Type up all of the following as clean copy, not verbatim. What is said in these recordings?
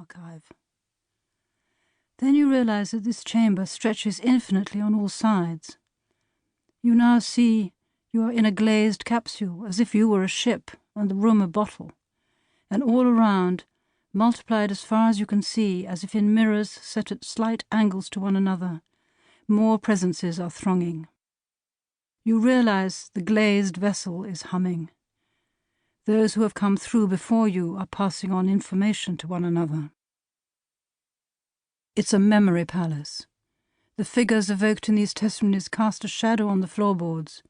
archive. Then you realize that this chamber stretches infinitely on all sides. You now see you are in a glazed capsule, as if you were a ship and the room a bottle, and all around, multiplied as far as you can see, as if in mirrors set at slight angles to one another, more presences are thronging. You realize the glazed vessel is humming. Those who have come through before you are passing on information to one another. It's a memory palace. The figures evoked in these testimonies cast a shadow on the floorboards,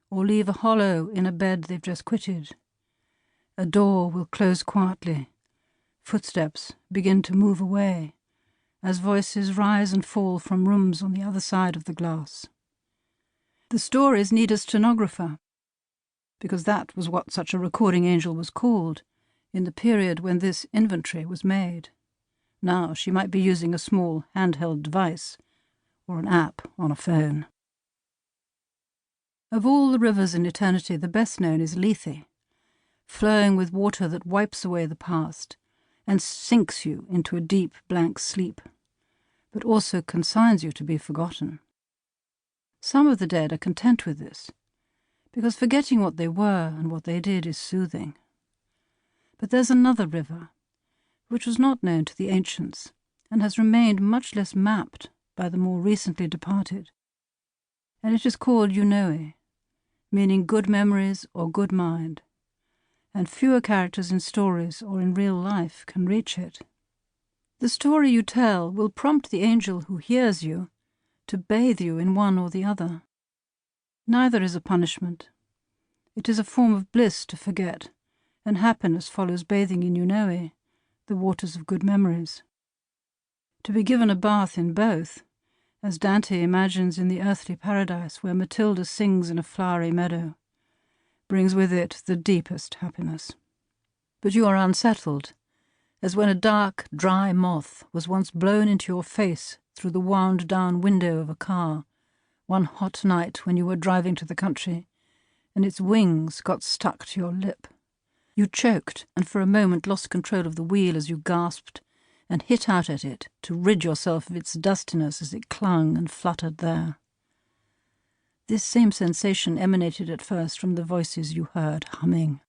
or leave a hollow in a bed they've just quitted. A door will close quietly. Footsteps begin to move away, as voices rise and fall from rooms on the other side of the glass. The stories need a stenographer, because that was what such a recording angel was called in the period when this inventory was made. Now she might be using a small handheld device or an app on a phone. Of all the rivers in eternity, the best known is Lethe, flowing with water that wipes away the past and sinks you into a deep, blank sleep, but also consigns you to be forgotten. Some of the dead are content with this, because forgetting what they were and what they did is soothing. But there's another river, which was not known to the ancients, and has remained much less mapped by the more recently departed, and it is called Unoe, meaning good memories or good mind, and fewer characters in stories or in real life can reach it. The story you tell will prompt the angel who hears you to bathe you in one or the other. Neither is a punishment. It is a form of bliss to forget, and happiness follows bathing in Unoe, the waters of good memories. To be given a bath in both, as Dante imagines in the earthly paradise where Matilda sings in a flowery meadow, brings with it the deepest happiness. But you are unsettled, as when a dark, dry moth was once blown into your face through the wound-down window of a car, one hot night when you were driving to the country, and its wings got stuck to your lip. You choked and for a moment lost control of the wheel as you gasped and hit out at it to rid yourself of its dustiness as it clung and fluttered there. This same sensation emanated at first from the voices you heard humming.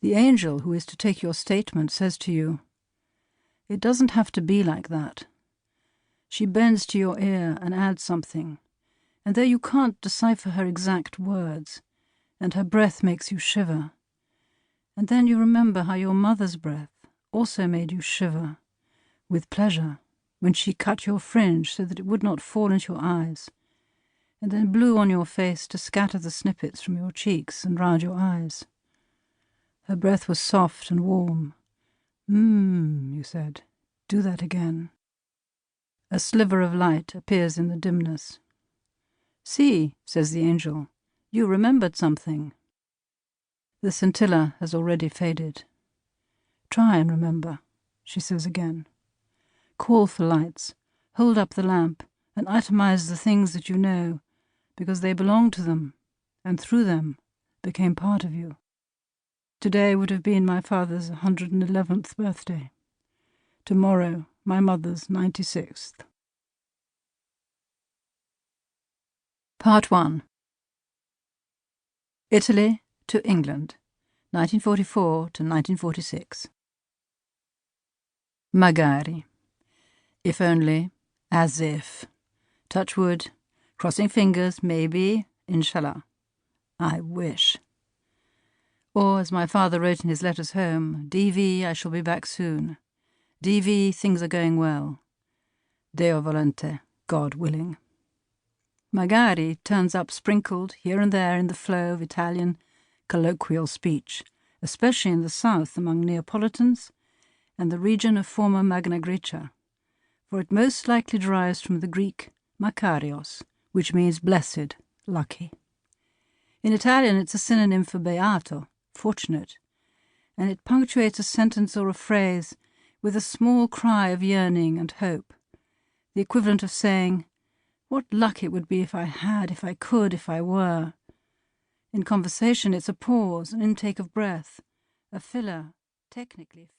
The angel who is to take your statement says to you, "It doesn't have to be like that." She bends to your ear and adds something, and though you can't decipher her exact words, and her breath makes you shiver, and then you remember how your mother's breath also made you shiver, with pleasure, when she cut your fringe so that it would not fall into your eyes, and then blew on your face to scatter the snippets from your cheeks and round your eyes. Her breath was soft and warm. You said, "Do that again." A sliver of light appears in the dimness. "See," says the angel, "you remembered something." The scintilla has already faded. "Try and remember," she says again. "Call for lights, hold up the lamp, and itemize the things that you know, because they belong to them, and through them became part of you. Today would have been my father's 111th birthday. Tomorrow, my mother's 96th. Part 1. Italy to England, 1944 to 1946. Magari. If only, as if. Touch wood, crossing fingers, maybe, inshallah. I wish. Or, as my father wrote in his letters home, DV, I shall be back soon. DV, things are going well. Deo volente, God willing. Magari turns up sprinkled here and there in the flow of Italian colloquial speech, especially in the south among Neapolitans and the region of former Magna Grecia, for it most likely derives from the Greek makarios, which means blessed, lucky. In Italian it's a synonym for beato, fortunate, and it punctuates a sentence or a phrase with a small cry of yearning and hope, the equivalent of saying, "What luck it would be if I had, if I could, if I were." In conversation it's a pause, an intake of breath, a filler, technically